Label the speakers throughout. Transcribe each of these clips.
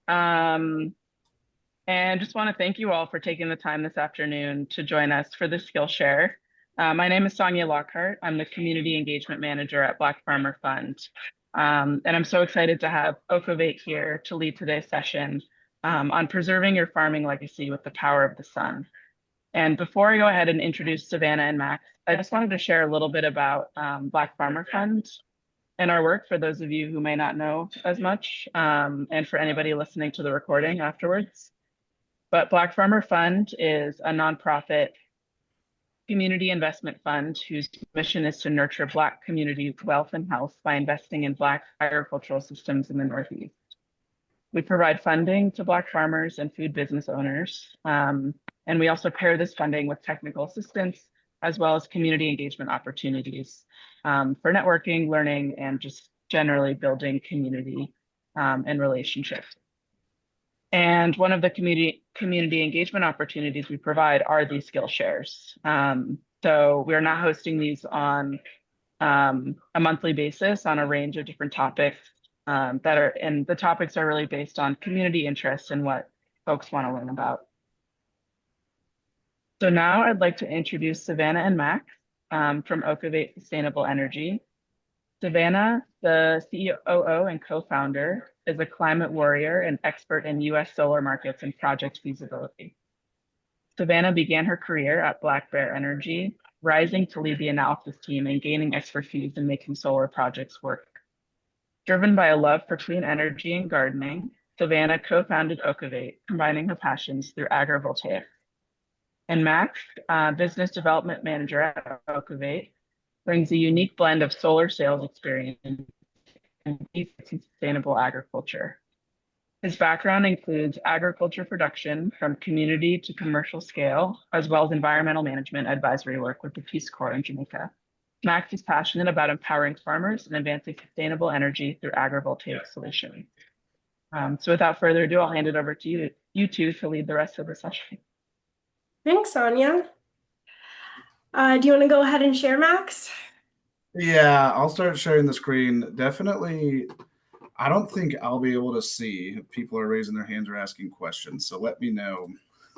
Speaker 1: And just want to thank you all for taking the time this afternoon to join us for the Skillshare. My name is Sonia Lockhart. I'm the Community Engagement Manager at Black Farmer Fund. And I'm so excited to have Okovate here to lead today's session on preserving your farming legacy with the power of the sun. And before I go ahead and introduce Savannah and Max, I just wanted to share a little bit about Black Farmer Fund and our work for those of you who may not know as much, and for anybody listening to the recording afterwards. But Black Farmer Fund is a nonprofit community investment fund whose mission is to nurture Black community wealth and health by investing in Black agricultural systems in the Northeast. We provide funding to Black farmers and food business owners. And we also pair this funding with technical assistance, as well as community engagement opportunities for networking, learning, and just generally building community and relationships. And one of the community engagement opportunities we provide are these Skillshares. So we're now hosting these on a monthly basis on a range of different topics and the topics are really based on community interest and what folks want to learn about. So now I'd like to introduce Savannah and Max from Okovate Sustainable Energy. Savannah, the COO and co-founder, is a climate warrior and expert in US solar markets and project feasibility. Savannah began her career at Black Bear Energy, rising to lead the analysis team and gaining expertise in making solar projects work. Driven by a love for clean energy and gardening, Savannah co-founded Okovate, combining her passions through agrivoltaics. And Max, business development manager at Okovate, brings a unique blend of solar sales experience and deep sustainable agriculture. His background includes agriculture production from community to commercial scale, as well as environmental management advisory work with the Peace Corps in Jamaica. Max is passionate about empowering farmers and advancing sustainable energy through agrivoltaic solutions. So without further ado, I'll hand it over to you two to lead the rest of the session.
Speaker 2: Thanks, Sonia. Do you want to go ahead and share, Max?
Speaker 3: Yeah, I'll start sharing the screen. Definitely, I don't think I'll be able to see if people are raising their hands or asking questions. So let me know.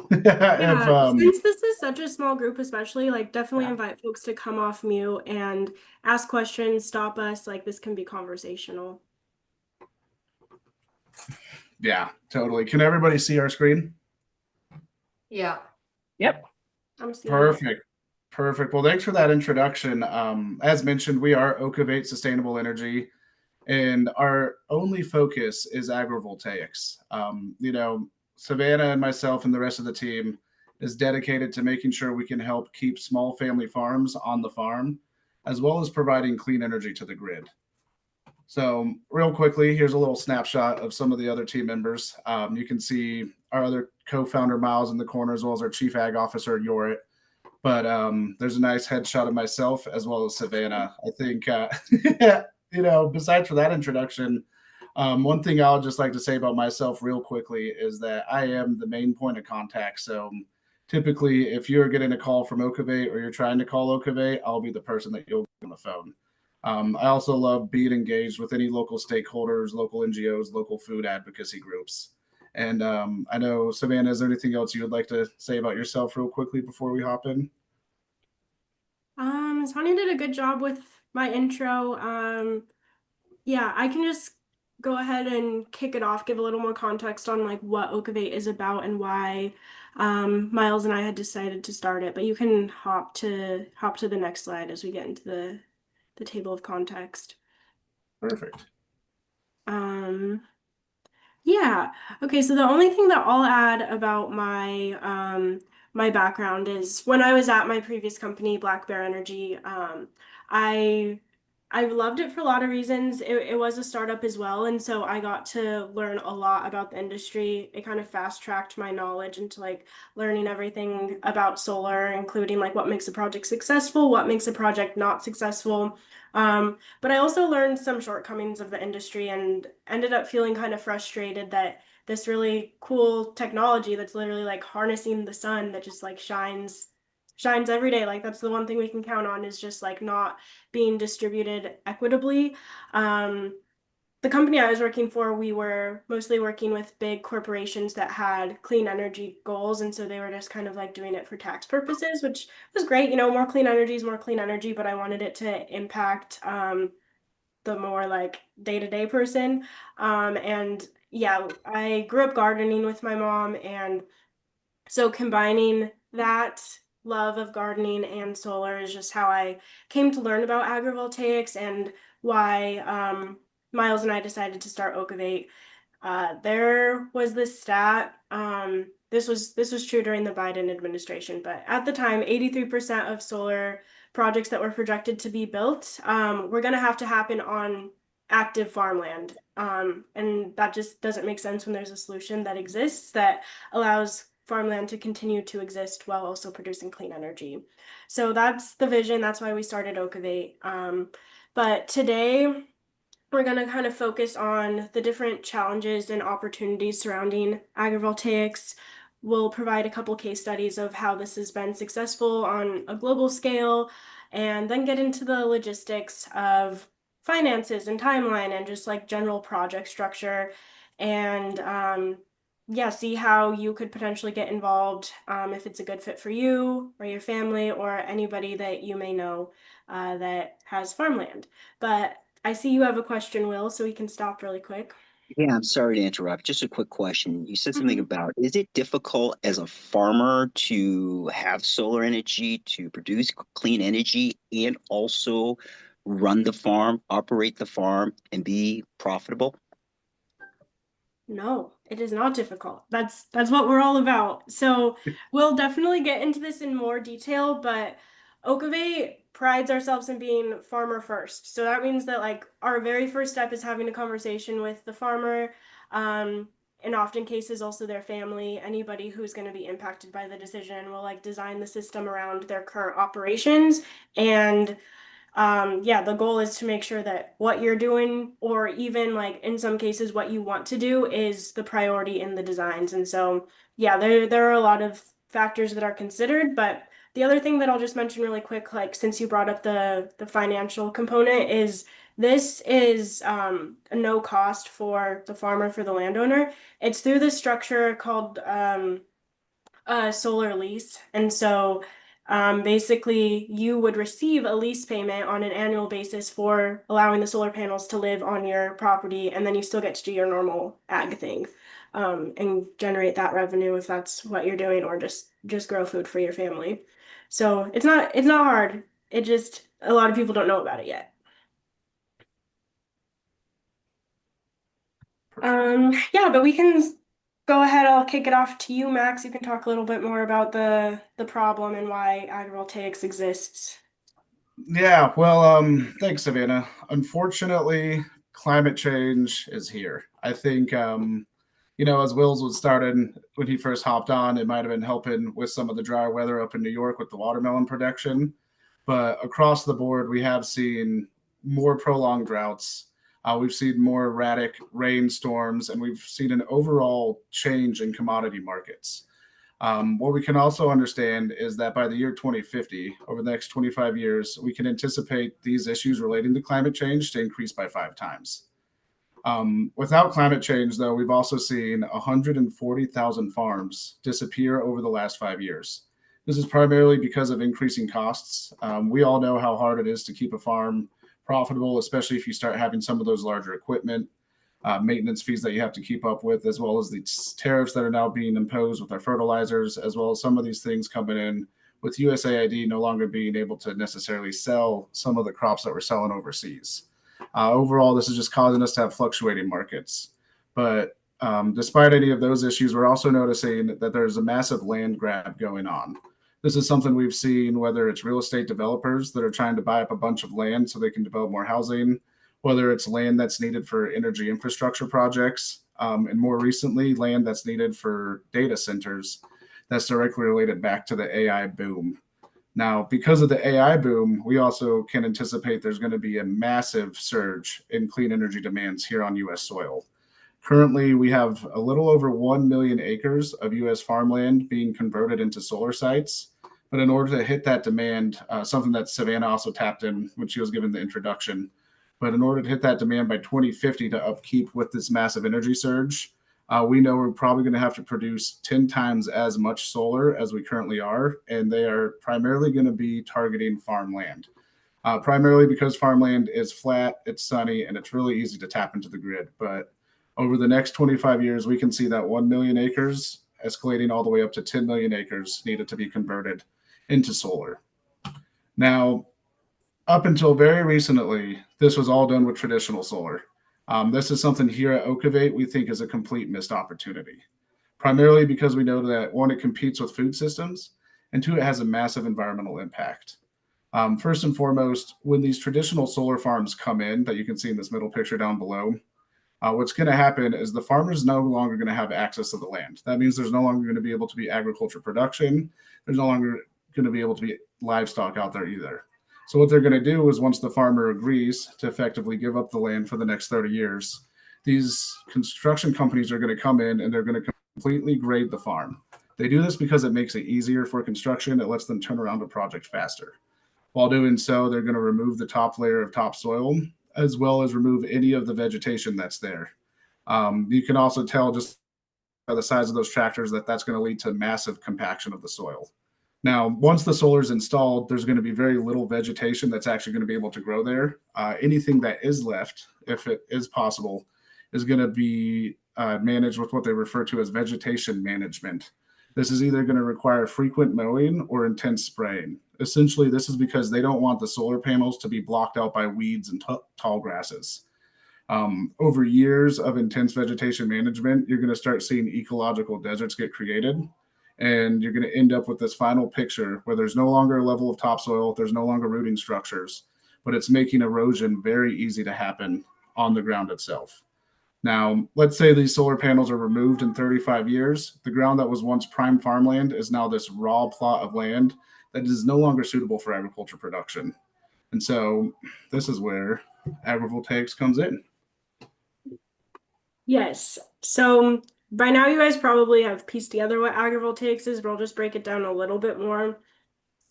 Speaker 2: Since this is such a small group, especially, like, definitely invite folks to come off mute and ask questions, stop us. Like, this can be conversational.
Speaker 3: Yeah, totally. Can everybody see our screen?
Speaker 4: Yeah.
Speaker 1: Yep.
Speaker 2: I'm seeing
Speaker 3: Perfect. Perfect. Well, thanks for that introduction. As mentioned, we are Okovate Sustainable Energy, and our only focus is agrivoltaics. Savannah and myself and the rest of the team is dedicated to making sure we can help keep small family farms on the farm, as well as providing clean energy to the grid. So real quickly, here's a little snapshot of some of the other team members. You can see our other co-founder, Miles, in the corner, as well as our chief ag officer, Yorit. But there's a nice headshot of myself as well as Savannah. I think, besides for that introduction, one thing I'll just like to say about myself real quickly is that I am the main point of contact. So typically, if you're getting a call from Okovate or you're trying to call Okovate, I'll be the person that you'll get on the phone. I also love being engaged with any local stakeholders, local NGOs, local food advocacy groups. And I know, Savannah, is there anything else you would like to say about yourself real quickly before we hop in?
Speaker 2: Sonia did a good job with my intro. Yeah, I can just go ahead and kick it off, give a little more context on like what Okovate is about and why Miles and I had decided to start it. But you can hop to the next slide as we get into the table of context.
Speaker 3: Perfect.
Speaker 2: Yeah. Okay, so the only thing that I'll add about my my background is when I was at my previous company, Black Bear Energy, I loved it for a lot of reasons. It was a startup as well, and so I got to learn a lot about the industry. It kind of fast-tracked my knowledge into like learning everything about solar, including like what makes a project successful, what makes a project not successful. But I also learned some shortcomings of the industry and ended up feeling kind of frustrated that this really cool technology that's literally like harnessing the sun that just like shines every day. Like that's the one thing we can count on is just like not being distributed equitably. the company I was working for, we were mostly working with big corporations that had clean energy goals. And so they were just kind of like doing it for tax purposes, which was great. You know, more clean energy is more clean energy, but I wanted it to impact the more like day-to-day person. And yeah, I grew up gardening with my mom, and so combining that love of gardening and solar is just how I came to learn about agrivoltaics, and why Miles and I decided to start Okovate. There was this stat. This was true during the Biden administration, but at the time, 83% of solar projects that were projected to be built were going to have to happen on active farmland. And that just doesn't make sense when there's a solution that exists that allows farmland to continue to exist while also producing clean energy. So that's the vision. That's why we started Okovate. But today, we're going to kind of focus on the different challenges and opportunities surrounding agrivoltaics. We'll provide a couple case studies of how this has been successful on a global scale, and then get into the logistics of finances and timeline and just like general project structure. And yeah, see how you could potentially get involved if it's a good fit for you or your family or anybody that you may know that has farmland. But I see you have a question, Will, so we can stop really quick.
Speaker 5: Yeah, I'm sorry to interrupt. Just a quick question. You said something
Speaker 2: Mhm.
Speaker 5: about, is it difficult as a farmer to have solar energy, to produce clean energy, and also run the farm, operate the farm, and be profitable?
Speaker 2: No, it is not difficult. That's what we're all about. So we'll definitely get into this in more detail, but Okovate prides ourselves in being farmer first. So that means that like our very first step is having a conversation with the farmer, in often cases also their family, anybody who's going to be impacted by the decision. We'll like design the system around their current operations, and yeah, the goal is to make sure that what you're doing, or even like in some cases what you want to do, is the priority in the designs. And so yeah, there are a lot of factors that are considered. But the other thing that I'll just mention really quick, like since you brought up the financial component, is this is a no cost for the farmer, for the landowner. It's through this structure called solar lease. And so basically, you would receive a lease payment on an annual basis for allowing the solar panels to live on your property, and then you still get to do your normal ag thing, and generate that revenue if that's what you're doing, or just grow food for your family. So it's not hard. It just, a lot of people don't know about it yet. Yeah, but we can go ahead. I'll kick it off to you, Max. You can talk a little bit more about the problem and why agrivoltaics exists.
Speaker 3: Yeah, well, thanks, Savannah. Unfortunately, climate change is here. I think, as Wills was started when he first hopped on, it might have been helping with some of the dry weather up in New York with the watermelon production. But across the board, we have seen more prolonged droughts. We've seen more erratic rainstorms, and we've seen an overall change in commodity markets. What we can also understand is that by the year 2050, over the next 25 years, we can anticipate these issues relating to climate change to increase by 5 times. Without climate change, though, we've also seen 140,000 farms disappear over the last 5 years. This is primarily because of increasing costs. We all know how hard it is to keep a farm profitable, especially if you start having some of those larger equipment, maintenance fees that you have to keep up with, as well as the tariffs that are now being imposed with our fertilizers, as well as some of these things coming in with USAID no longer being able to necessarily sell some of the crops that we're selling overseas. Overall, this is just causing us to have fluctuating markets. But despite any of those issues, we're also noticing that there's a massive land grab going on. This is something we've seen, whether it's real estate developers that are trying to buy up a bunch of land so they can develop more housing, whether it's land that's needed for energy infrastructure projects, and more recently, land that's needed for data centers that's directly related back to the AI boom. Now, because of the AI boom, we also can anticipate there's going to be a massive surge in clean energy demands here on U.S. soil. Currently, we have a little over 1 million acres of U.S. farmland being converted into solar sites. But in order to hit that demand, something that Savannah also tapped in when she was given the introduction, But in order to hit that demand by 2050 to upkeep with this massive energy surge, we know we're probably going to have to produce 10 times as much solar as we currently are, and they are primarily going to be targeting farmland. Primarily because farmland is flat, it's sunny, and it's really easy to tap into the grid. But over the next 25 years, we can see that 1 million acres escalating all the way up to 10 million acres needed to be converted into solar. Now, up until very recently, this was all done with traditional solar. This is something here at Okovate we think is a complete missed opportunity, primarily because we know that one, it competes with food systems, and two, it has a massive environmental impact. First and foremost, when these traditional solar farms come in, that you can see in this middle picture down below, what's going to happen is the farmer's no longer going to have access to the land. That means there's no longer going to be able to be agriculture production. There's no longer going to be able to be livestock out there either. So what they're going to do is once the farmer agrees to effectively give up the land for the next 30 years, these construction companies are going to come in and they're going to completely grade the farm. They do this because it makes it easier for construction. It lets them turn around a project faster. While doing so, they're going to remove the top layer of topsoil, as well as remove any of the vegetation that's there. You can also tell just by the size of those tractors that that's going to lead to massive compaction of the soil. Now, once the solar is installed, there's going to be very little vegetation that's actually going to be able to grow there. Anything that is left, if it is possible, is going to be managed with what they refer to as vegetation management. This is either going to require frequent mowing or intense spraying. Essentially, this is because they don't want the solar panels to be blocked out by weeds and tall grasses. Over years of intense vegetation management, you're going to start seeing ecological deserts get created. And you're going to end up with this final picture where there's no longer a level of topsoil, there's no longer rooting structures, but it's making erosion very easy to happen on the ground itself. Now, let's say these solar panels are removed in 35 years. The ground that was once prime farmland is now this raw plot of land that is no longer suitable for agriculture production. And so this is where agrivoltaics comes in.
Speaker 2: Yes. So by now you guys probably have pieced together what agrivoltaics is, but I'll just break it down a little bit more.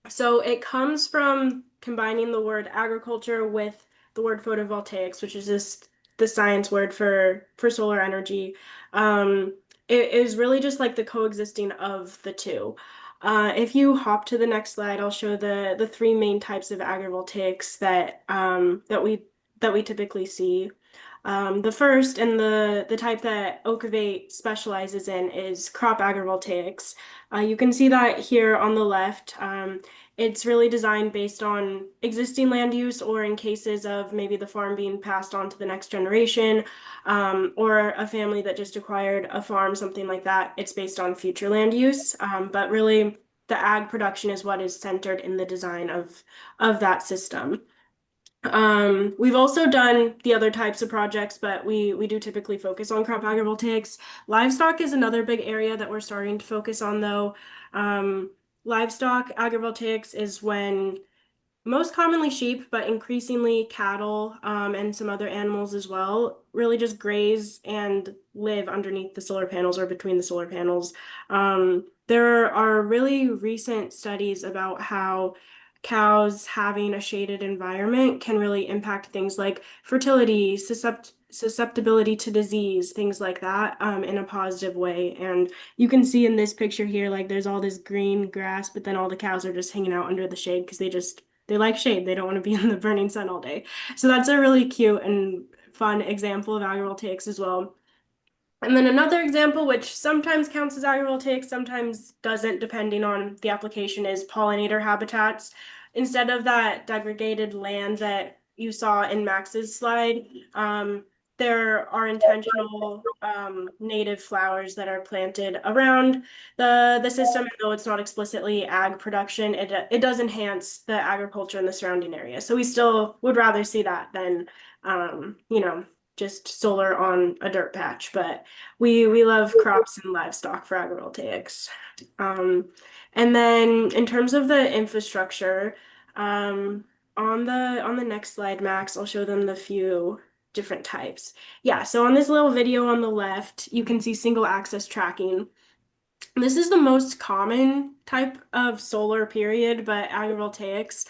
Speaker 2: So it comes from combining the word agriculture with the word photovoltaics, which is just the science word for solar energy. It is really just like the coexisting of the two. If you hop to the next slide, I'll show the three main types of agrivoltaics that we typically see. The first and the type that Okovate specializes in is crop agrivoltaics. You can see that here on the left. It's really designed based on existing land use, or in cases of maybe the farm being passed on to the next generation, or a family that just acquired a farm, something like that. It's based on future land use, but really the ag production is what is centered in the design of that system. We've also done the other types of projects, but we do typically focus on crop agrivoltaics. Livestock is another big area that we're starting to focus on, though. Livestock agrivoltaics is when most commonly sheep, but increasingly cattle, and some other animals as well, really just graze and live underneath the solar panels or between the solar panels. There are really recent studies about how cows having a shaded environment can really impact things like fertility, susceptibility to disease, things like that, in a positive way. And you can see in this picture here, like there's all this green grass, but then all the cows are just hanging out under the shade because they like shade. They don't want to be in the burning sun all day. So that's a really cute and fun example of agrivoltaics as well. And then another example, which sometimes counts as agrivoltaics, sometimes doesn't, depending on the application, is pollinator habitats. Instead of that degraded land that you saw in Max's slide, there are intentional native flowers that are planted around the system. And though it's not explicitly ag production, it does enhance the agriculture in the surrounding area. So we still would rather see that than just solar on a dirt patch, but we love crops and livestock for agrivoltaics. And then in terms of the infrastructure, on the next slide, Max, I'll show them the few different types. Yeah, so on this little video on the left, you can see single access tracking. This is the most common type of solar period, but agrivoltaics.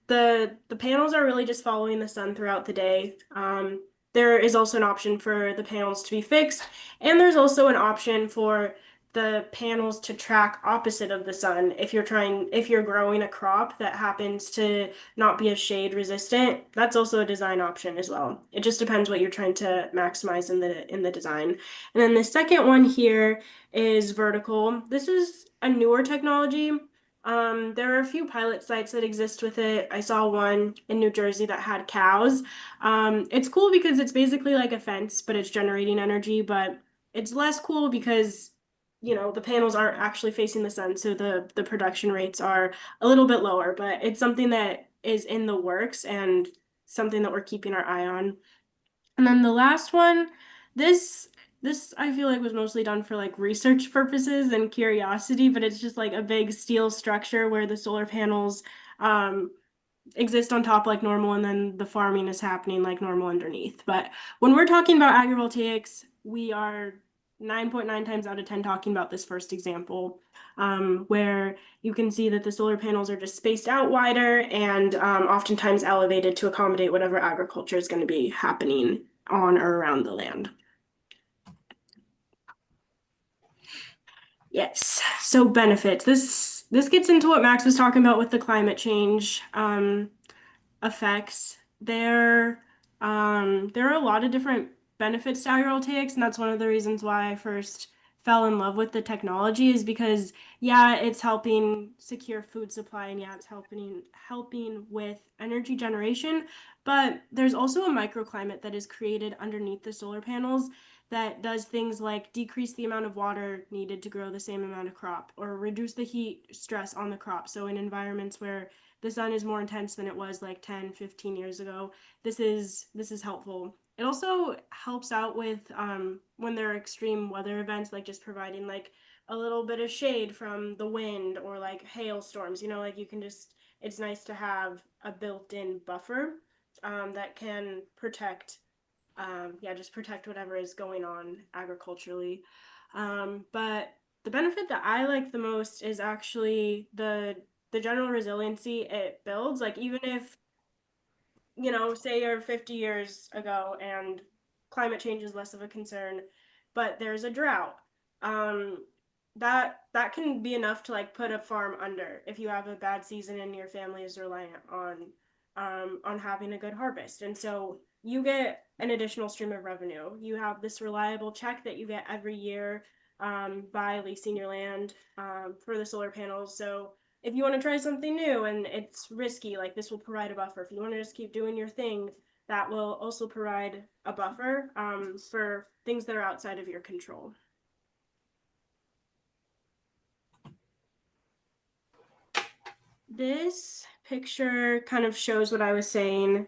Speaker 2: the panels are really just following the sun throughout the day. There is also an option for the panels to be fixed, and there's also an option for the panels to track opposite of the sun if you're growing a crop that happens to not be as shade resistant. That's also a design option as well. It just depends what you're trying to maximize in the design. And then the second one here is vertical. This is a newer technology. There are a few pilot sites that exist with it. I saw one in New Jersey that had cows. It's cool because it's basically like a fence, but it's generating energy, but it's less cool because the panels aren't actually facing the sun, so the production rates are a little bit lower, but it's something that is in the works and something that we're keeping our eye on. And then the last one, this I feel like was mostly done for like research purposes and curiosity, but it's just like a big steel structure where the solar panels exist on top like normal, and then the farming is happening like normal underneath. But when we're talking about agrivoltaics, we are 9.9 times out of 10 talking about this first example, where you can see that the solar panels are just spaced out wider and oftentimes elevated to accommodate whatever agriculture is going to be happening on or around the land. Yes, so benefits. This gets into what Max was talking about with the climate change effects. There are a lot of different benefits to agrivoltaics, and that's one of the reasons why I first fell in love with the technology, is because yeah, it's helping secure food supply, and yeah, it's helping with energy generation, but there's also a microclimate that is created underneath the solar panels that does things like decrease the amount of water needed to grow the same amount of crop, or reduce the heat stress on the crop. So in environments where the sun is more intense than it was like 10, 15 years ago, this is helpful. It also helps out with when there are extreme weather events, like just providing like a little bit of shade from the wind or like hailstorms. Like you can it's nice to have a built-in buffer that can protect just protect whatever is going on agriculturally. But the benefit that I like the most is actually the general resiliency it builds. Like even if, say you're 50 years ago and climate change is less of a concern, but there's a drought, that can be enough to like put a farm under if you have a bad season and your family is reliant on having a good harvest. And so you get an additional stream of revenue. You have this reliable check that you get every year by leasing your land for the solar panels. So if you want to try something new and it's risky, like this will provide a buffer. If you want to just keep doing your thing, that will also provide a buffer for things that are outside of your control. This picture kind of shows what I was saying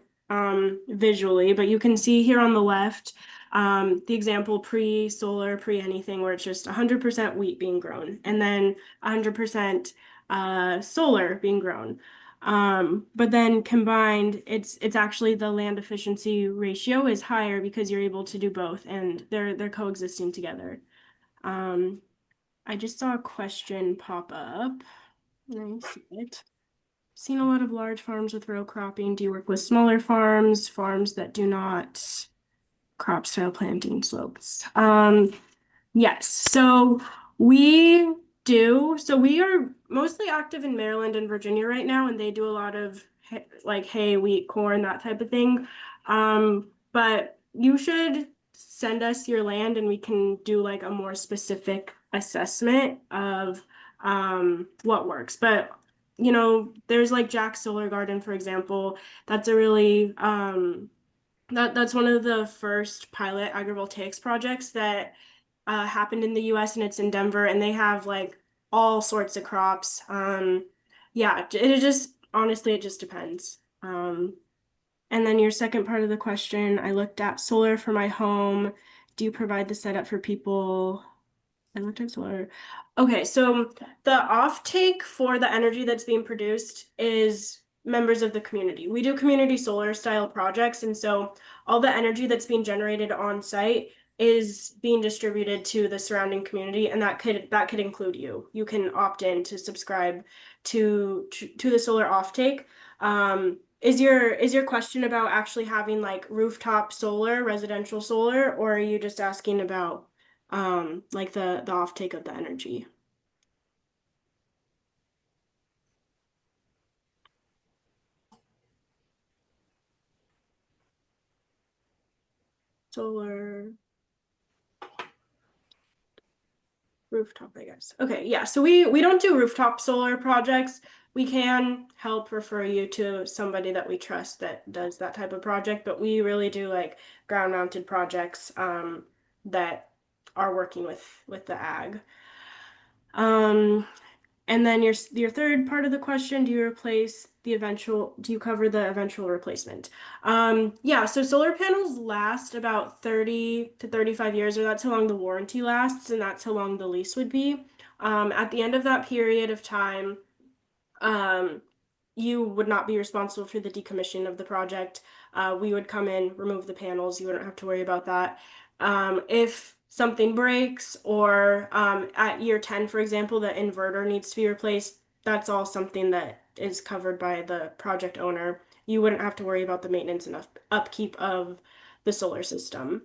Speaker 2: visually, but you can see here on the left the example pre-solar, pre-anything, where it's just 100% wheat being grown and then 100% solar being grown. But then combined, it's actually the land efficiency ratio is higher because you're able to do both, and they're coexisting together. I just saw a question pop up. Let me see it. Seen a lot of large farms with row cropping. Do you work with smaller farms that do not crop style planting slopes? Yes, so we do. So we are mostly active in Maryland and Virginia right now, and they do a lot of like hay, wheat, corn, that type of thing. But you should send us your land and we can do like a more specific assessment of what works. But there's like Jack's Solar Garden, for example. That's a really that's one of the first pilot agrivoltaics projects that happened in the US, and it's in Denver, and they have like all sorts of crops. Yeah, it just honestly it just depends. And then your second part of the question, I looked at solar for my home. Do you provide the setup for people? I looked at solar. Okay, so the offtake for the energy that's being produced is members of the community. We do community solar style projects, and so all the energy that's being generated on site is being distributed to the surrounding community, and that could include you. You can opt in to subscribe to the solar offtake. Is your question about actually having like rooftop solar, residential solar, or are you just asking about like the offtake of the energy? Solar rooftop, I guess. Okay, yeah. So we don't do rooftop solar projects. We can help refer you to somebody that we trust that does that type of project, but we really do like ground mounted projects that are working with the ag. And then your third part of the question, do you cover the eventual replacement? Yeah, so solar panels last about 30 to 35 years, or that's how long the warranty lasts, and that's how long the lease would be. At the end of that period of time, um, you would not be responsible for the decommissioning of the project. We would come in, remove the panels. You wouldn't have to worry about that. If something breaks or at year 10, for example, the inverter needs to be replaced, that's all something that is covered by the project owner. You wouldn't have to worry about the maintenance and upkeep of the solar system.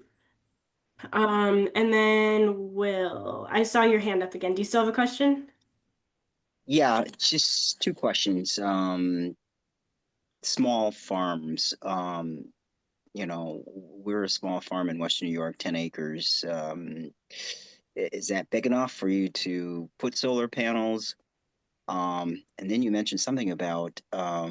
Speaker 2: And then Will, I saw your hand up again. Do you still have a question?
Speaker 5: Yeah, it's just two questions. Small farms. We're a small farm in Western New York, 10 acres. Is that big enough for you to put solar panels? And then you mentioned something about I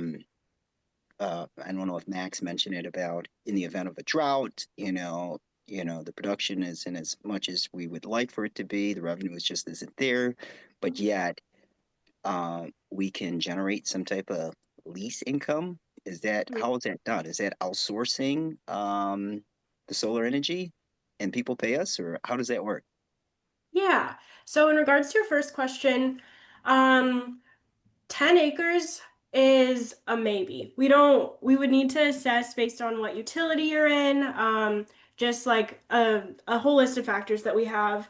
Speaker 5: don't know if Max mentioned it about in the event of a drought, the production isn't as much as we would like for it to be. The revenue is just isn't there, but yet we can generate some type of lease income. How is that done? Is that outsourcing the solar energy and people pay us, or how does that work?
Speaker 2: Yeah. So in regards to your first question, um, 10 acres is a maybe. We would need to assess based on what utility you're in, just like a whole list of factors that we have.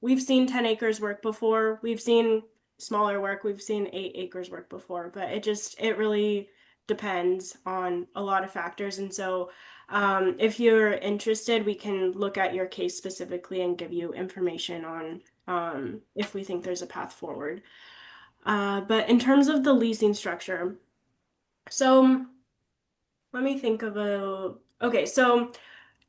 Speaker 2: We've seen 10 acres work before. We've seen smaller work. We've seen 8 acres work before, but it really depends on a lot of factors. And so, if you're interested, we can look at your case specifically and give you information on, if we think there's a path forward. But in terms of the leasing structure, so let me think of okay, so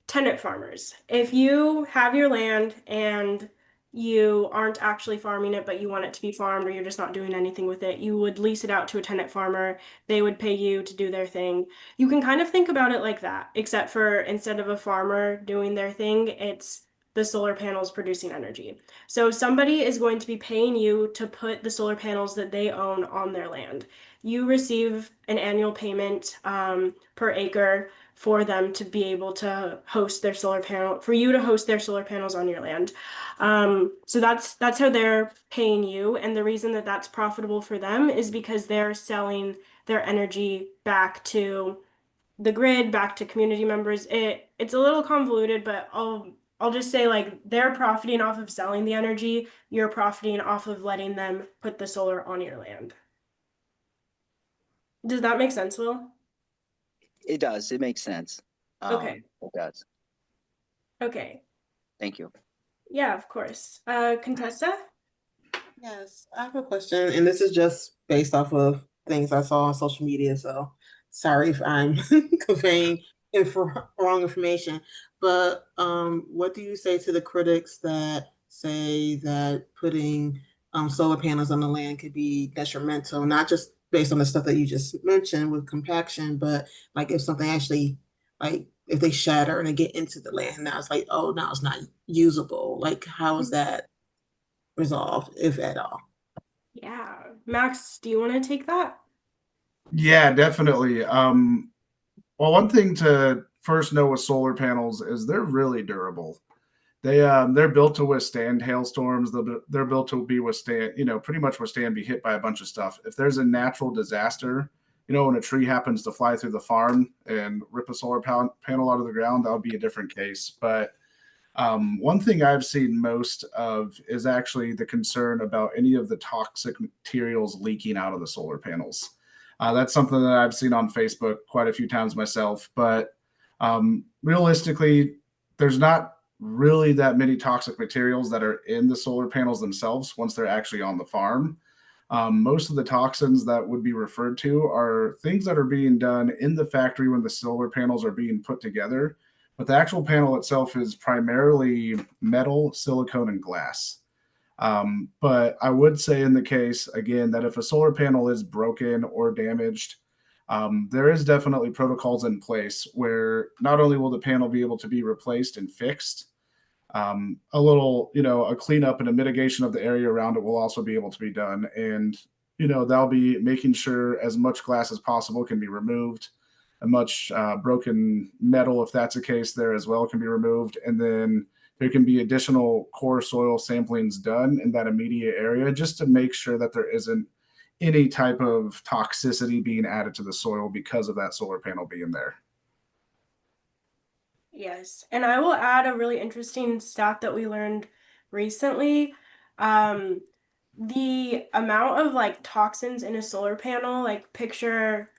Speaker 2: tenant farmers. If you have your land and you aren't actually farming it, but you want it to be farmed or you're just not doing anything with it, you would lease it out to a tenant farmer. They would pay you to do their thing. You can kind of think about it like that, except for instead of a farmer doing their thing, it's the solar panels producing energy. So somebody is going to be paying you to put the solar panels that they own on their land. You receive an annual payment per acre for them to be able to host their solar panel, for you to host their solar panels on your land. So that's how they're paying you. And the reason that that's profitable for them is because they're selling their energy back to the grid, back to community members. It's a little convoluted, but I'll just say like they're profiting off of selling the energy. You're profiting off of letting them put the solar on your land. Does that make sense, Will?
Speaker 5: It does. It makes sense.
Speaker 2: Okay.
Speaker 5: It does.
Speaker 2: Okay.
Speaker 5: Thank you.
Speaker 2: Yeah, of course. Contessa?
Speaker 6: Yes, I have a question, and this is just based off of things I saw on social media. So sorry if I'm conveying wrong information. But what do you say to the critics that say that putting solar panels on the land could be detrimental, not just based on the stuff that you just mentioned with compaction, but like if something actually, like if they shatter and they get into the land, now it's like, oh, now it's not usable. Like, how is that resolved, if at all?
Speaker 2: Yeah. Max, do you want to take that?
Speaker 3: Yeah, definitely. Well, one thing to first know with solar panels is they're really durable. They're built to withstand hailstorms. They're built to be withstand, pretty much withstand be hit by a bunch of stuff. If there's a natural disaster, when a tree happens to fly through the farm and rip a solar panel out of the ground, that would be a different case. But one thing I've seen most of is actually the concern about any of the toxic materials leaking out of the solar panels. That's something that I've seen on Facebook quite a few times myself. But realistically, there's not really that many toxic materials that are in the solar panels themselves once they're actually on the farm. Most of the toxins that would be referred to are things that are being done in the factory when the solar panels are being put together. But the actual panel itself is primarily metal, silicone, and glass. But I would say in the case, again, that if a solar panel is broken or damaged, there is definitely protocols in place where not only will the panel be able to be replaced and fixed, a little, a cleanup and a mitigation of the area around it will also be able to be done. And, they'll be making sure as much glass as possible can be removed, as much broken metal, if that's the case, there as well can be removed. And then there can be additional core soil samplings done in that immediate area just to make sure that there isn't any type of toxicity being added to the soil because of that solar panel being there.
Speaker 2: Yes, and I will add a really interesting stat that we learned recently. Um, the amount of like toxins in a solar panel, like picture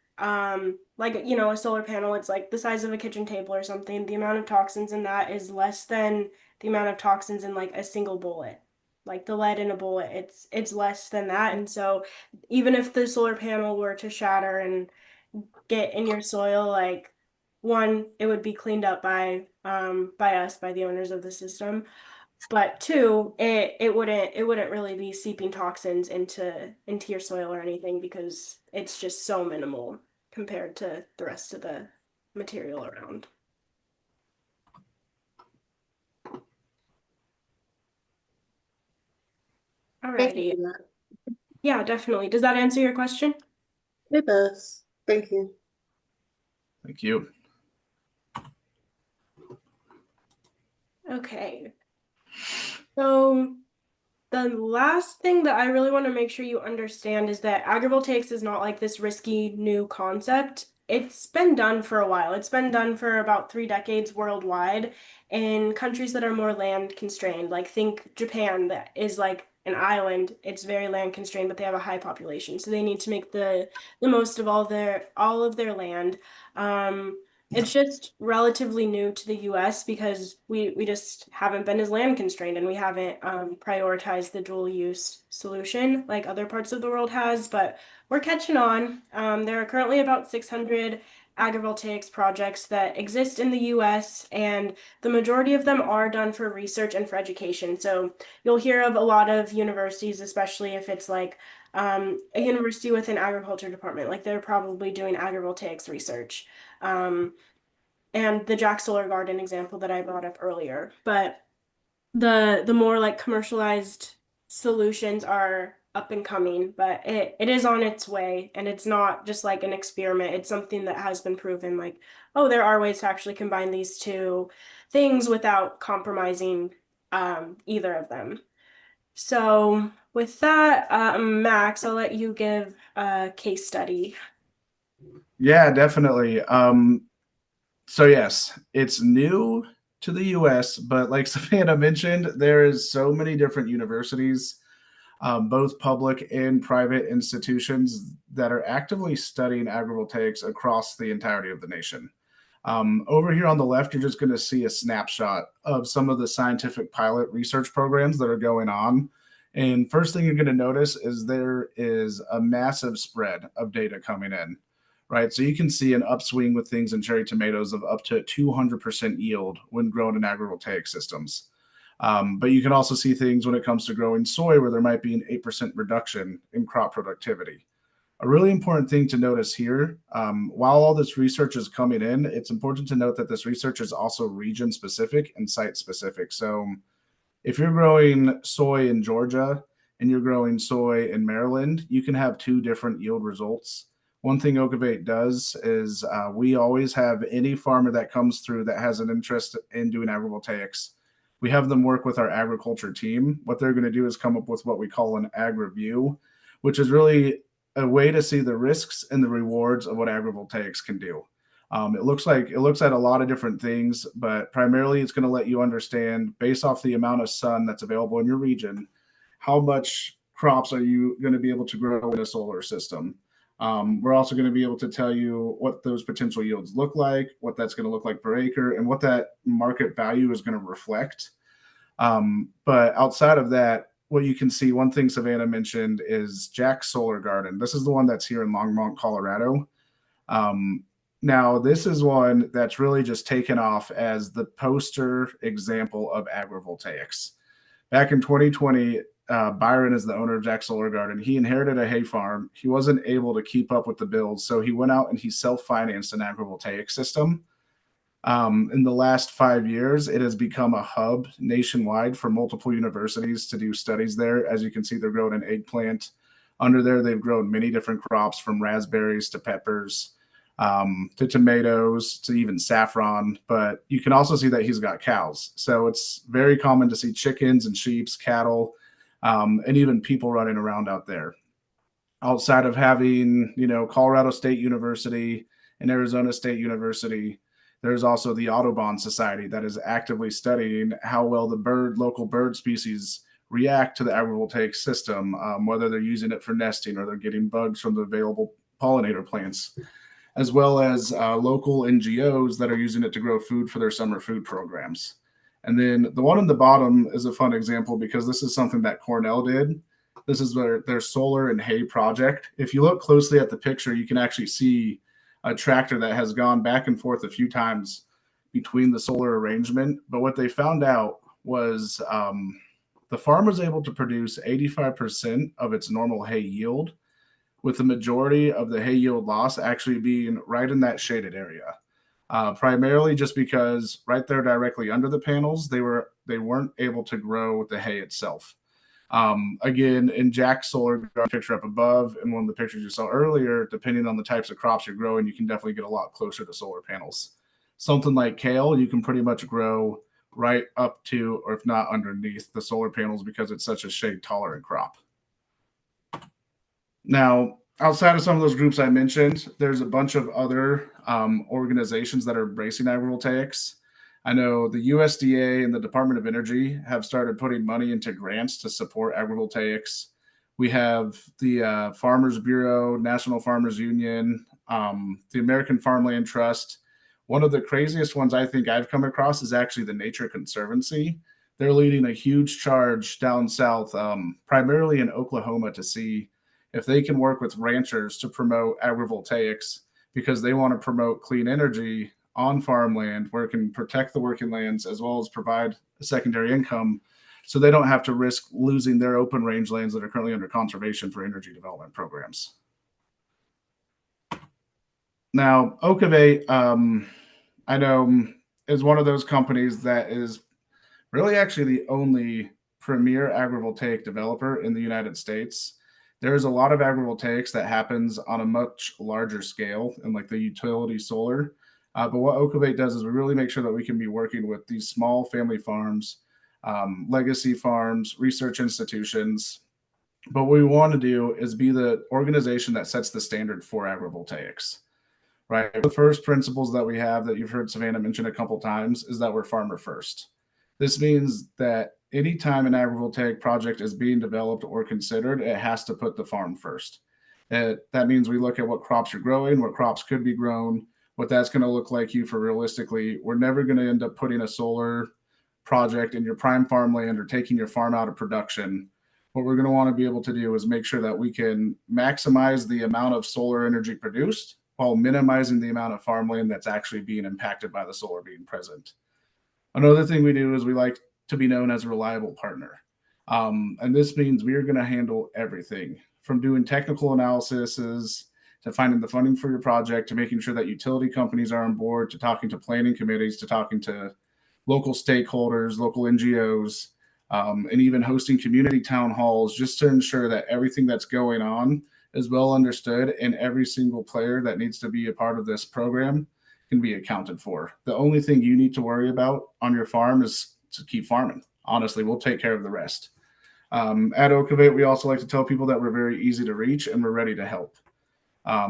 Speaker 2: like a solar panel, it's like the size of a kitchen table or something. The amount of toxins in that is less than the amount of toxins in like a single bullet. Like the lead in a bullet, it's less than that. And so even if the solar panel were to shatter and get in your soil, like one, it would be cleaned up by us, by the owners of the system. But two, it wouldn't really be seeping toxins into your soil or anything because it's just so minimal compared to the rest of the material around.
Speaker 6: Thank you
Speaker 2: Alrighty.
Speaker 6: for that.
Speaker 2: Yeah, definitely. Does that answer your question?
Speaker 6: It does. Thank you.
Speaker 3: Thank you.
Speaker 2: Okay. So the last thing that I really want to make sure you understand is that agrivoltaics is not like this risky new concept. It's been done for a while. It's been done for about 3 decades worldwide in countries that are more land constrained. Like think Japan, that is like an island. It's very land constrained, but they have a high population, so they need to make the most of all of their land. It's just relatively new to the US because we just haven't been as land constrained and we haven't prioritized the dual use solution like other parts of the world has, but we're catching on. There are currently about 600 agrivoltaics projects that exist in the US, and the majority of them are done for research and for education. So you'll hear of a lot of universities, especially if it's like a university with an agriculture department, like they're probably doing agrivoltaics research. And the Jack Solar Garden example that I brought up earlier. But the more like commercialized solutions are up and coming, but it is on its way, and it's not just like an experiment. It's something that has been proven like, oh, there are ways to actually combine these two things without compromising either of them. So with that, Max, I'll let you give a case study.
Speaker 3: Yeah, definitely. So yes, it's new to the US, but like Savannah mentioned, there is so many different universities, both public and private institutions that are actively studying agrivoltaics across the entirety of the nation. Over here on the left, you're just going to see a snapshot of some of the scientific pilot research programs that are going on. And first thing you're going to notice is there is a massive spread of data coming in, right? So you can see an upswing with things in cherry tomatoes of up to 200% yield when grown in agrivoltaic systems. But you can also see things when it comes to growing soy where there might be an 8% reduction in crop productivity. A really important thing to notice here, while all this research is coming in, it's important to note that this research is also region specific and site specific. So if you're growing soy in Georgia and you're growing soy in Maryland, you can have two different yield results. One thing Okovate does is we always have any farmer that comes through that has an interest in doing agrivoltaics. We have them work with our agriculture team. What they're going to do is come up with what we call an ag review, which is really a way to see the risks and the rewards of what agrivoltaics can do. It looks at a lot of different things, but primarily it's going to let you understand, based off the amount of sun that's available in your region, how much crops are you going to be able to grow in a solar system. We're also going to be able to tell you what those potential yields look like, what that's going to look like per acre, and what that market value is going to reflect. But outside of that, what you can see, one thing Savannah mentioned is Jack's Solar Garden. This is the one that's here in Longmont, Colorado. Now, this is one that's really just taken off as the poster example of agrivoltaics. Back in 2020, Byron is the owner of Jack's Solar Garden. He inherited a hay farm. He wasn't able to keep up with the bills, so he went out and he self-financed an agrivoltaic system. In the last 5 years, it has become a hub nationwide for multiple universities to do studies there. As you can see, they're growing an eggplant. Under there, they've grown many different crops from raspberries to peppers, to tomatoes, to even saffron. But you can also see that he's got cows. So it's very common to see chickens and sheep, cattle, and even people running around out there. Outside of having, Colorado State University and Arizona State University, there's also the Audubon Society that is actively studying how well the local bird species react to the agrivoltaic system, whether they're using it for nesting or they're getting bugs from the available pollinator plants, as well as local NGOs that are using it to grow food for their summer food programs. And then the one on the bottom is a fun example because this is something that Cornell did. This is their solar and hay project. If you look closely at the picture, you can actually see a tractor that has gone back and forth a few times between the solar arrangement. But what they found out was the farm was able to produce 85% of its normal hay yield, with the majority of the hay yield loss actually being right in that shaded area. Primarily just because right there directly under the panels, they weren't able to grow the hay itself. Again, in Jack's solar picture up above and one of the pictures you saw earlier, depending on the types of crops you're growing, you can definitely get a lot closer to solar panels. Something like kale, you can pretty much grow right up to, or if not underneath, the solar panels because it's such a shade tolerant crop. Now, outside of some of those groups I mentioned, there's a bunch of other organizations that are embracing agrivoltaics. I know the USDA and the Department of Energy have started putting money into grants to support agrivoltaics. We have the Farmers Bureau, National Farmers Union, the American Farmland Trust. One of the craziest ones I think I've come across is actually the Nature Conservancy. They're leading a huge charge down south, primarily in Oklahoma, to see if they can work with ranchers to promote agrivoltaics because they want to promote clean energy on farmland where it can protect the working lands as well as provide a secondary income so they don't have to risk losing their open range lands that are currently under conservation for energy development programs. Now, Okovate, I know, is one of those companies that is really actually the only premier agrivoltaic developer in the United States. There's a lot of agrivoltaics that happens on a much larger scale in like the utility solar. But what Okovate does is we really make sure that we can be working with these small family farms, legacy farms, research institutions. But what we want to do is be the organization that sets the standard for agrivoltaics, right? The first principles that we have that you've heard Savannah mention a couple times is that we're farmer first. This means that anytime an agrivoltaic project is being developed or considered, it has to put the farm first. That means we look at what crops you're growing, what crops could be grown, what that's going to look like for realistically. We're never going to end up putting a solar project in your prime farmland or taking your farm out of production. What we're going to want to be able to do is make sure that we can maximize the amount of solar energy produced while minimizing the amount of farmland that's actually being impacted by the solar being present. Another thing we do is we like to be known as a reliable partner. And this means we are going to handle everything from doing technical analyses to finding the funding for your project, to making sure that utility companies are on board, to talking to planning committees, to talking to local stakeholders, local NGOs, and even hosting community town halls just to ensure that everything that's going on is well understood and every single player that needs to be a part of this program can be accounted for. The only thing you need to worry about on your farm is to keep farming. Honestly, we'll take care of the rest. At Okovate, we also like to tell people that we're very easy to reach and we're ready to help.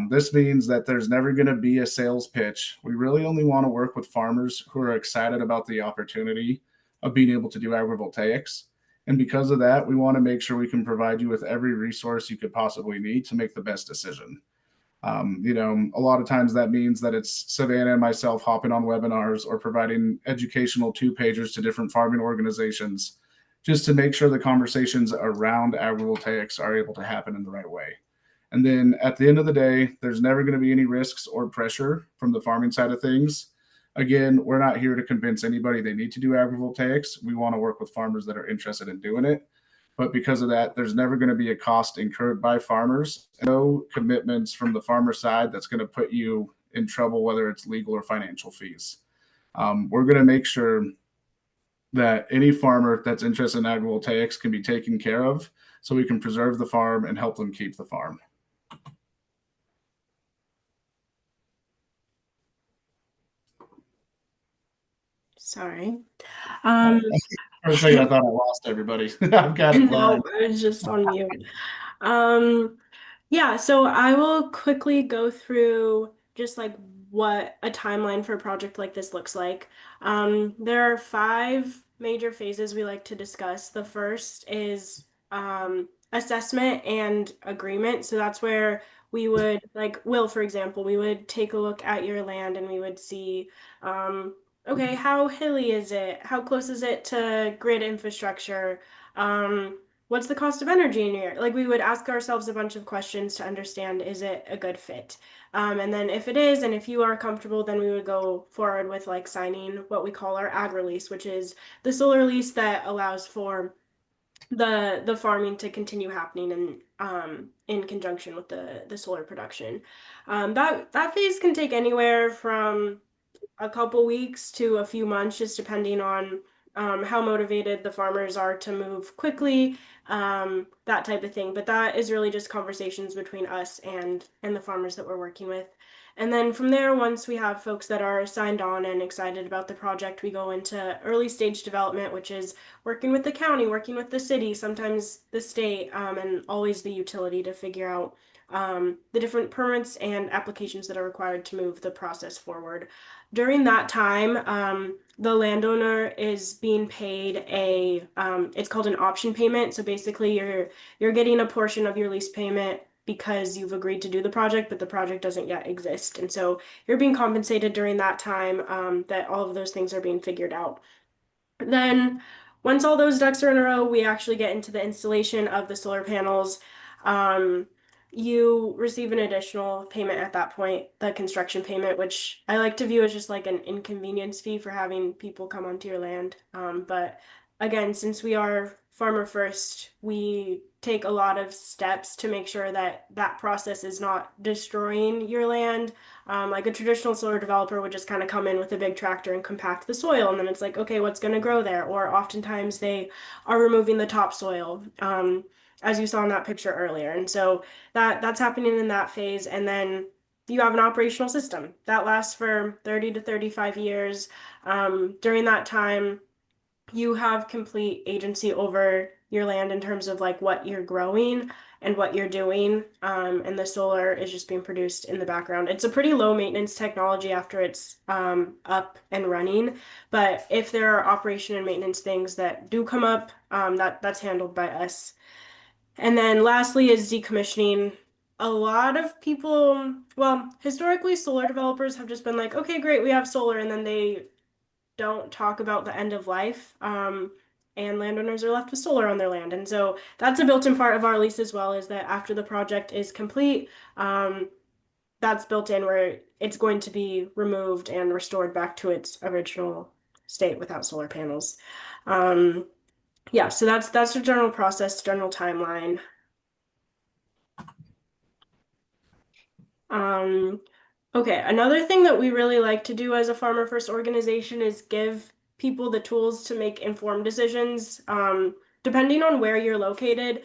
Speaker 3: This means that there's never going to be a sales pitch. We really only want to work with farmers who are excited about the opportunity of being able to do agrivoltaics. And because of that, we want to make sure we can provide you with every resource you could possibly need to make the best decision. A lot of times that means that it's Savannah and myself hopping on webinars or providing educational 2-pagers to different farming organizations just to make sure the conversations around agrivoltaics are able to happen in the right way. And then at the end of the day, there's never going to be any risks or pressure from the farming side of things. Again, we're not here to convince anybody they need to do agrivoltaics. We want to work with farmers that are interested in doing it. But because of that, there's never going to be a cost incurred by farmers. No commitments from the farmer side that's going to put you in trouble, whether it's legal or financial fees. We're going to make sure that any farmer that's interested in agrivoltaics can be taken care of so we can preserve the farm and help them keep the farm.
Speaker 2: Sorry.
Speaker 3: For a second, I thought I lost everybody. I've got it
Speaker 2: No,
Speaker 3: live.
Speaker 2: I was just on mute. Yeah, so I will quickly go through just like what a timeline for a project like this looks like. There are 5 major phases we like to discuss. The first is assessment and agreement. So that's where we would, like Will, for example, we would take a look at your land and we would see, okay, how hilly is it? How close is it to grid infrastructure? What's the cost of energy in here? Like we would ask ourselves a bunch of questions to understand, is it a good fit? And then if it is, and if you are comfortable, then we would go forward with like signing what we call our ag release, which is the solar lease that allows for the farming to continue happening in conjunction with the solar production. That phase can take anywhere from a couple weeks to a few months, just depending on how motivated the farmers are to move quickly, that type of thing. But that is really just conversations between us and the farmers that we're working with. And then from there, once we have folks that are signed on and excited about the project, we go into early stage development, which is working with the county, working with the city, sometimes the state, and always the utility to figure out the different permits and applications that are required to move the process forward. During that time, the landowner is being paid it's called an option payment. So basically you're getting a portion of your lease payment because you've agreed to do the project, but the project doesn't yet exist. And so you're being compensated during that time, that all of those things are being figured out. Then once all those ducks are in a row, we actually get into the installation of the solar panels. You receive an additional payment at that point, the construction payment, which I like to view as just like an inconvenience fee for having people come onto your land. But again, since we are farmer first, we take a lot of steps to make sure that that process is not destroying your land. Like a traditional solar developer would just kind of come in with a big tractor and compact the soil, and then it's like, okay, what's going to grow there? Or oftentimes they are removing the topsoil, as you saw in that picture earlier. And so that's happening in that phase. And then you have an operational system that lasts for 30 to 35 years. During that time, you have complete agency over your land in terms of like what you're growing and what you're doing. And the solar is just being produced in the background. It's a pretty low maintenance technology after it's up and running. But if there are operation and maintenance things that do come up, that's handled by us. And then lastly is decommissioning. A lot of people, well, historically, solar developers have just been like, okay, great, we have solar, and then they don't talk about the end of life. And landowners are left with solar on their land. And so that's a built-in part of our lease as well, is that after the project is complete, that's built in where it's going to be removed and restored back to its original state without solar panels. Yeah, so that's the general process, general timeline. Okay, another thing that we really like to do as a farmer first organization is give people the tools to make informed decisions. Depending on where you're located,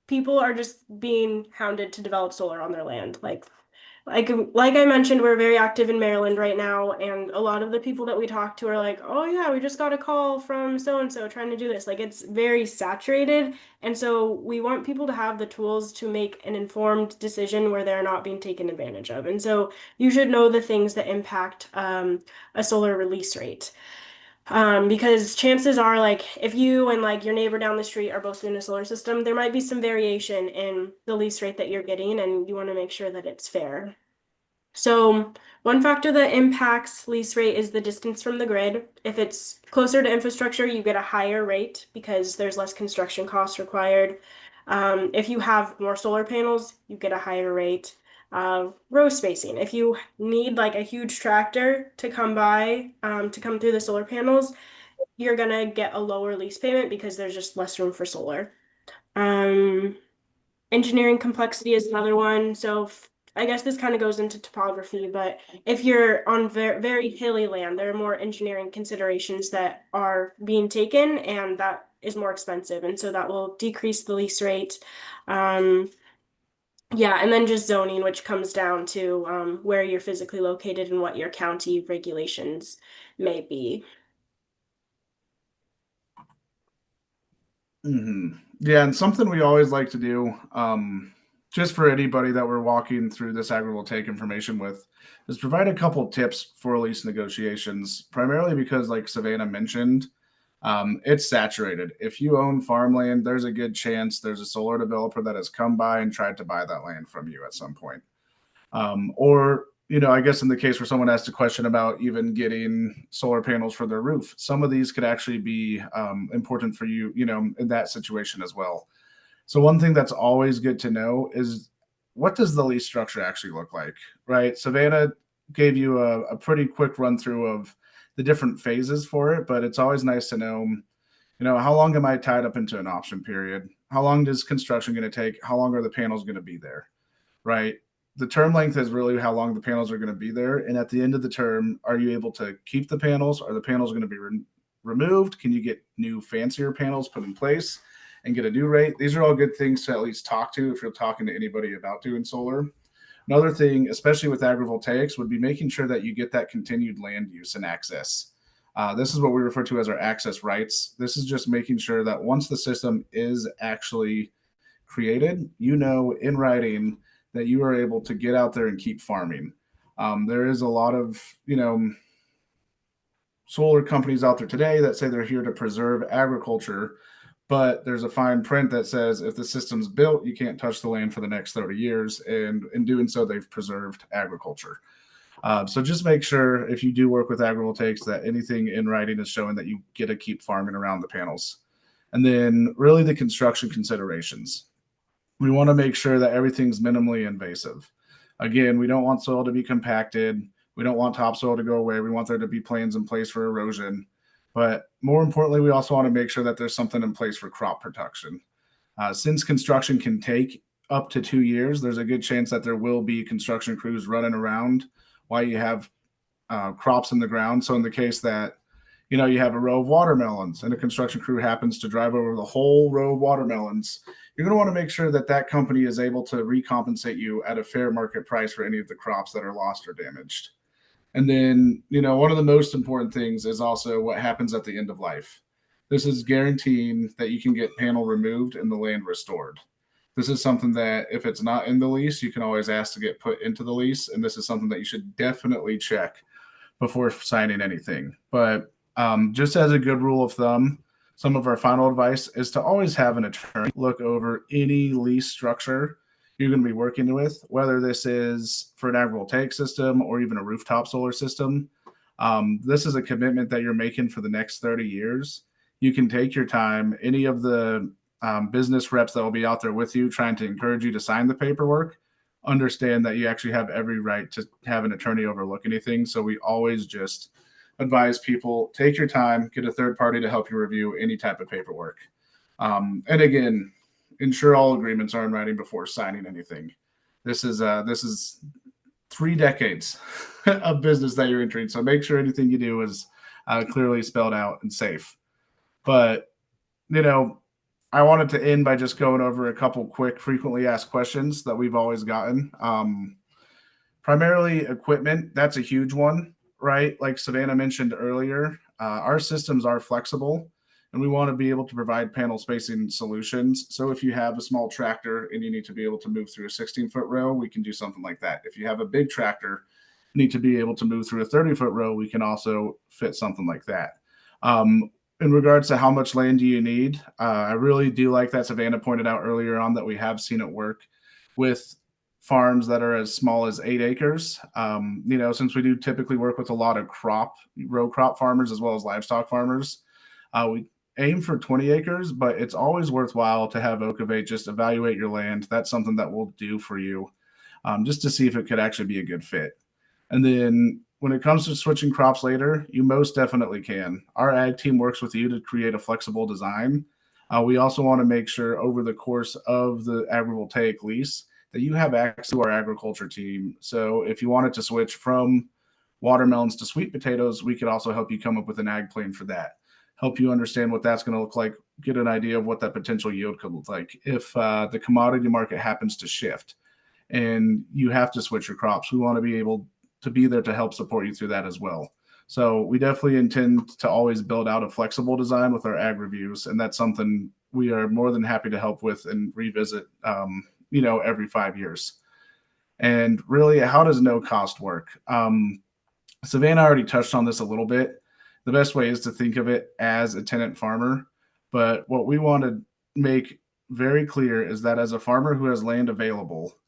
Speaker 2: people are just being hounded to develop solar on their land. Like I mentioned, we're very active in Maryland right now, and a lot of the people that we talk to are like, oh yeah, we just got a call from so and so trying to do this. Like it's very saturated, and so we want people to have the tools to make an informed decision where they're not being taken advantage of. And so you should know the things that impact a solar release rate. Because chances are, like, if you and like your neighbor down the street are both doing a solar system, there might be some variation in the lease rate that you're getting, and you want to make sure that it's fair. So one factor that impacts lease rate is the distance from the grid. If it's closer to infrastructure, you get a higher rate because there's less construction costs required. If you have more solar panels, you get a higher rate. Row spacing. If you need like a huge tractor to come by, to come through the solar panels, you're gonna get a lower lease payment because there's just less room for solar. Um, Engineering complexity is another one. So I guess this kind of goes into topography, but if you're on very hilly land, there are more engineering considerations that are being taken, and that is more expensive. And so that will decrease the lease rate. Yeah, and then just zoning, which comes down to where you're physically located and what your county regulations may be.
Speaker 3: Yeah, and something we always like to do, just for anybody that we're walking through this agrivoltaic information with, is provide a couple tips for lease negotiations, primarily because, like Savannah mentioned, it's saturated. If you own farmland, there's a good chance there's a solar developer that has come by and tried to buy that land from you at some point. Or, I guess in the case where someone asked a question about even getting solar panels for their roof, some of these could actually be important for you, in that situation as well. So one thing that's always good to know is, what does the lease structure actually look like, right? Savannah gave you a pretty quick run through of the different phases for it, but it's always nice to know, how long am I tied up into an option period? How long is construction going to take? How long are the panels going to be there, right? The term length is really how long the panels are going to be there. And at the end of the term, are you able to keep the panels? Are the panels going to be removed? Can you get new fancier panels put in place and get a new rate? These are all good things to at least talk to if you're talking to anybody about doing solar. Another thing, especially with agrivoltaics, would be making sure that you get that continued land use and access. This is what we refer to as our access rights. This is just making sure that once the system is actually created, in writing that you are able to get out there and keep farming. There is a lot of, solar companies out there today that say they're here to preserve agriculture, but there's a fine print that says if the system's built, you can't touch the land for the next 30 years. And in doing so, they've preserved agriculture. So just make sure if you do work with agrivoltaics that anything in writing is showing that you get to keep farming around the panels. And then really the construction considerations. We want to make sure that everything's minimally invasive. Again, we don't want soil to be compacted. We don't want topsoil to go away. We want there to be plans in place for erosion. But more importantly, we also want to make sure that there's something in place for crop protection. Since construction can take up to 2 years, there's a good chance that there will be construction crews running around while you have crops in the ground. So in the case that, you have a row of watermelons and a construction crew happens to drive over the whole row of watermelons, you're going to want to make sure that that company is able to recompensate you at a fair market price for any of the crops that are lost or damaged. And then, one of the most important things is also what happens at the end of life. This is guaranteeing that you can get panel removed and the land restored. This is something that if it's not in the lease, you can always ask to get put into the lease. And this is something that you should definitely check before signing anything. But just as a good rule of thumb, some of our final advice is to always have an attorney look over any lease structure you're going to be working with, whether this is for an agrivoltaic system or even a rooftop solar system. This is a commitment that you're making for the next 30 years. You can take your time. Any of the business reps that will be out there with you trying to encourage you to sign the paperwork, understand that you actually have every right to have an attorney overlook anything. So we always just advise people, take your time, get a third party to help you review any type of paperwork. And again, ensure all agreements are in writing before signing anything. This is 3 decades of business that you're entering. So make sure anything you do is clearly spelled out and safe. But, I wanted to end by just going over a couple quick frequently asked questions that we've always gotten. Primarily equipment, that's a huge one, right? Like Savannah mentioned earlier, our systems are flexible and we want to be able to provide panel spacing solutions. So if you have a small tractor and you need to be able to move through a 16-foot row, we can do something like that. If you have a big tractor, you need to be able to move through a 30-foot row, we can also fit something like that. In regards to how much land do you need, I really do like that Savannah pointed out earlier on that we have seen it work with farms that are as small as 8 acres. Since we do typically work with a lot of row crop farmers as well as livestock farmers, we aim for 20 acres, but it's always worthwhile to have Okovate just evaluate your land. That's something that we'll do for you, just to see if it could actually be a good fit. And then when it comes to switching crops later, you most definitely can. Our ag team works with you to create a flexible design. We also want to make sure over the course of the agrivoltaic lease that you have access to our agriculture team. So if you wanted to switch from watermelons to sweet potatoes, we could also help you come up with an ag plan for that. Help you understand what that's going to look like, get an idea of what that potential yield could look like if the commodity market happens to shift and you have to switch your crops. We want to be able to be there to help support you through that as well. So we definitely intend to always build out a flexible design with our ag reviews, and that's something we are more than happy to help with and revisit, every 5 years. And really, how does no cost work? Savannah already touched on this a little bit. The best way is to think of it as a tenant farmer. But what we want to make very clear is that as a farmer who has land available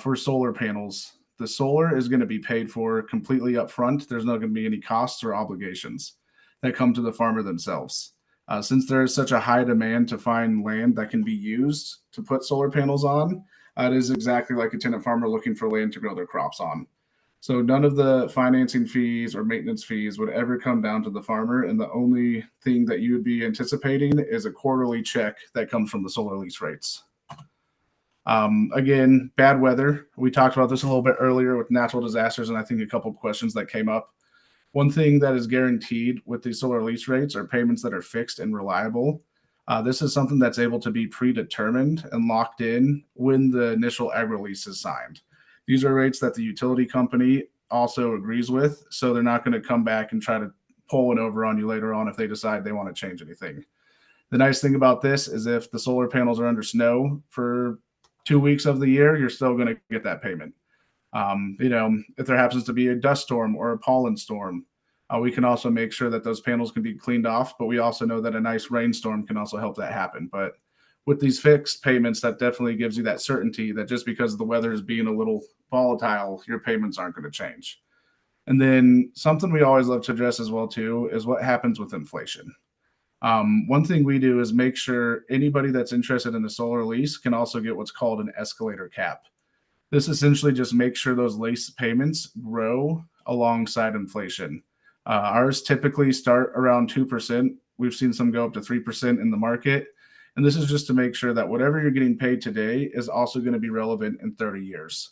Speaker 3: for solar panels, the solar is going to be paid for completely upfront. There's not going to be any costs or obligations that come to the farmer themselves. Since there is such a high demand to find land that can be used to put solar panels on, it is exactly like a tenant farmer looking for land to grow their crops on. So none of the financing fees or maintenance fees would ever come down to the farmer. And the only thing that you would be anticipating is a quarterly check that comes from the solar lease rates. Again, bad weather. We talked about this a little bit earlier with natural disasters, and I think a couple of questions that came up. One thing that is guaranteed with these solar lease rates are payments that are fixed and reliable. This is something that's able to be predetermined and locked in when the initial agri lease is signed. These are rates that the utility company also agrees with, so they're not going to come back and try to pull it over on you later on if they decide they want to change anything. The nice thing about this is if the solar panels are under snow for 2 weeks of the year, you're still going to get that payment. If there happens to be a dust storm or a pollen storm, we can also make sure that those panels can be cleaned off, but we also know that a nice rainstorm can also help that happen. But with these fixed payments, that definitely gives you that certainty that just because the weather is being a little volatile, your payments aren't going to change. And then something we always love to address as well, too, is what happens with inflation. One thing we do is make sure anybody that's interested in a solar lease can also get what's called an escalator cap. This essentially just makes sure those lease payments grow alongside inflation. Ours typically start around 2%. We've seen some go up to 3% in the market. And this is just to make sure that whatever you're getting paid today is also going to be relevant in 30 years.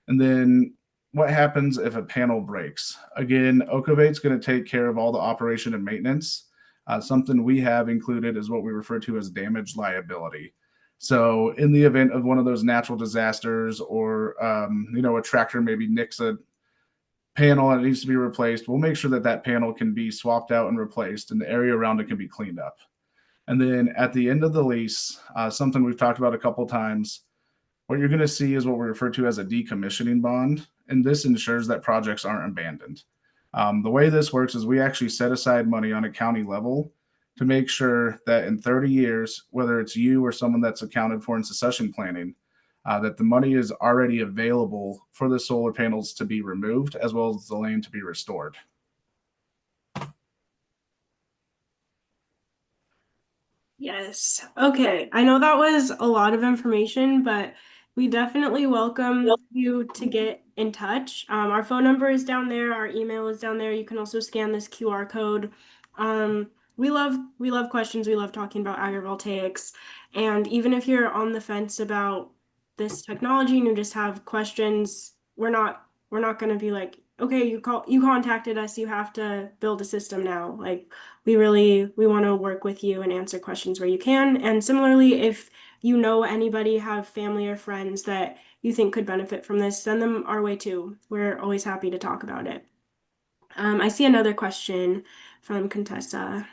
Speaker 3: And then what happens if a panel breaks? Again, Okovate's going to take care of all the operation and maintenance. Something we have included is what we refer to as damage liability. So in the event of one of those natural disasters or, a tractor maybe nicks a panel and it needs to be replaced, we'll make sure that that panel can be swapped out and replaced and the area around it can be cleaned up. And then at the end of the lease, something we've talked about a couple of times, what you're going to see is what we refer to as a decommissioning bond. And this ensures that projects aren't abandoned. The way this works is we actually set aside money on a county level to make sure that in 30 years, whether it's you or someone that's accounted for in succession planning, that the money is already available for the solar panels to be removed as well as the land to be restored.
Speaker 2: Yes. Okay. I know that was a lot of information, but we definitely welcome you to get in touch. Our phone number is down there. Our email is down there. You can also scan this QR code. We love questions. We love talking about agrivoltaics. And even if you're on the fence about this technology and you just have questions, we're not going to be like, okay, you contacted us, you have to build a system now. Like we want to work with you and answer questions where you can. And similarly, if you know anybody, have family or friends that you think could benefit from this, send them our way too. We're always happy to talk about it. I see another question from Contessa.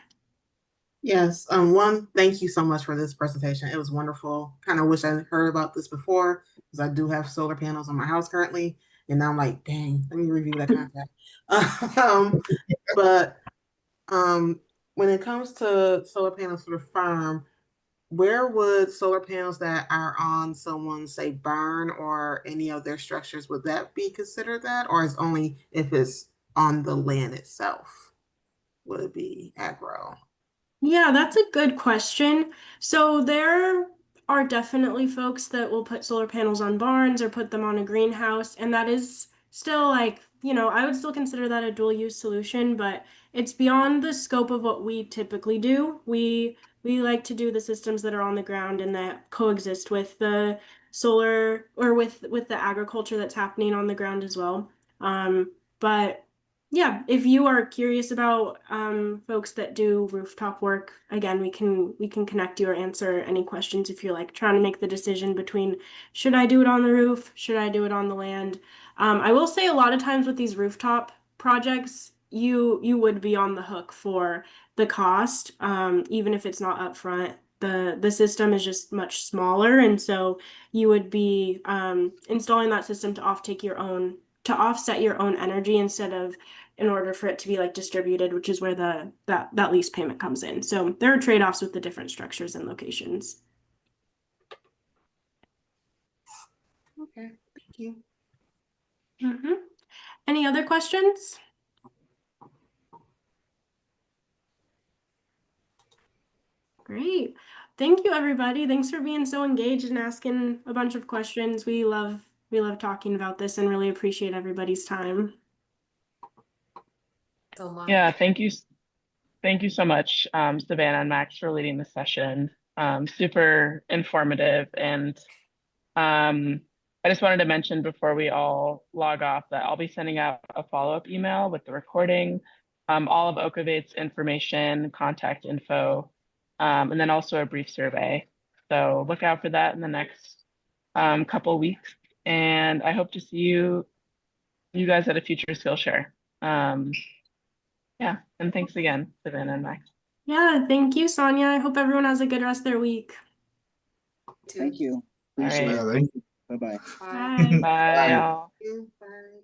Speaker 6: Yes. Thank you so much for this presentation. It was wonderful. Kind of wish I had heard about this before because I do have solar panels on my house currently. And now I'm like, dang, let me review that contract. But when it comes to solar panels for the farm, where would solar panels that are on someone's, say, barn or any of their structures, would that be considered that? Or is only if it's on the land itself? Would it be agro?
Speaker 2: Yeah, that's a good question. So there are definitely folks that will put solar panels on barns or put them on a greenhouse, and that is still like, I would still consider that a dual use solution, but it's beyond the scope of what we typically do. We like to do the systems that are on the ground and that coexist with the solar or with the agriculture that's happening on the ground as well. But yeah, if you are curious about folks that do rooftop work, again, we can connect you or answer any questions if you're like trying to make the decision between should I do it on the roof, should I do it on the land. I will say a lot of times with these rooftop projects, you would be on the hook for the cost, even if it's not upfront. The system is just much smaller, and so you would be installing that system to offset your own energy instead of in order for it to be like distributed, which is where that lease payment comes in. So there are trade-offs with the different structures and locations.
Speaker 6: Okay, thank you.
Speaker 2: Any other questions? Great. Thank you, everybody. Thanks for being so engaged and asking a bunch of questions. We love talking about this and really appreciate everybody's time.
Speaker 4: So much.
Speaker 1: Yeah, thank you. Thank you so much, Savannah and Max, for leading the session. Super informative. And I just wanted to mention before we all log off that I'll be sending out a follow-up email with the recording, all of Okovate's information, contact info, and then also a brief survey. So look out for that in the next couple weeks. And I hope to see you guys at a future Skillshare. Yeah, and thanks again, Savannah and Max.
Speaker 2: Yeah, thank you, Sonia. I hope everyone has a good rest of their week.
Speaker 5: Thank you.
Speaker 1: All
Speaker 5: Appreciate
Speaker 1: right.
Speaker 3: Yeah, thank you.
Speaker 5: it. Bye-bye.
Speaker 4: Bye.
Speaker 2: Bye.
Speaker 1: Bye,
Speaker 3: Bye.
Speaker 1: y'all.
Speaker 6: Thank you.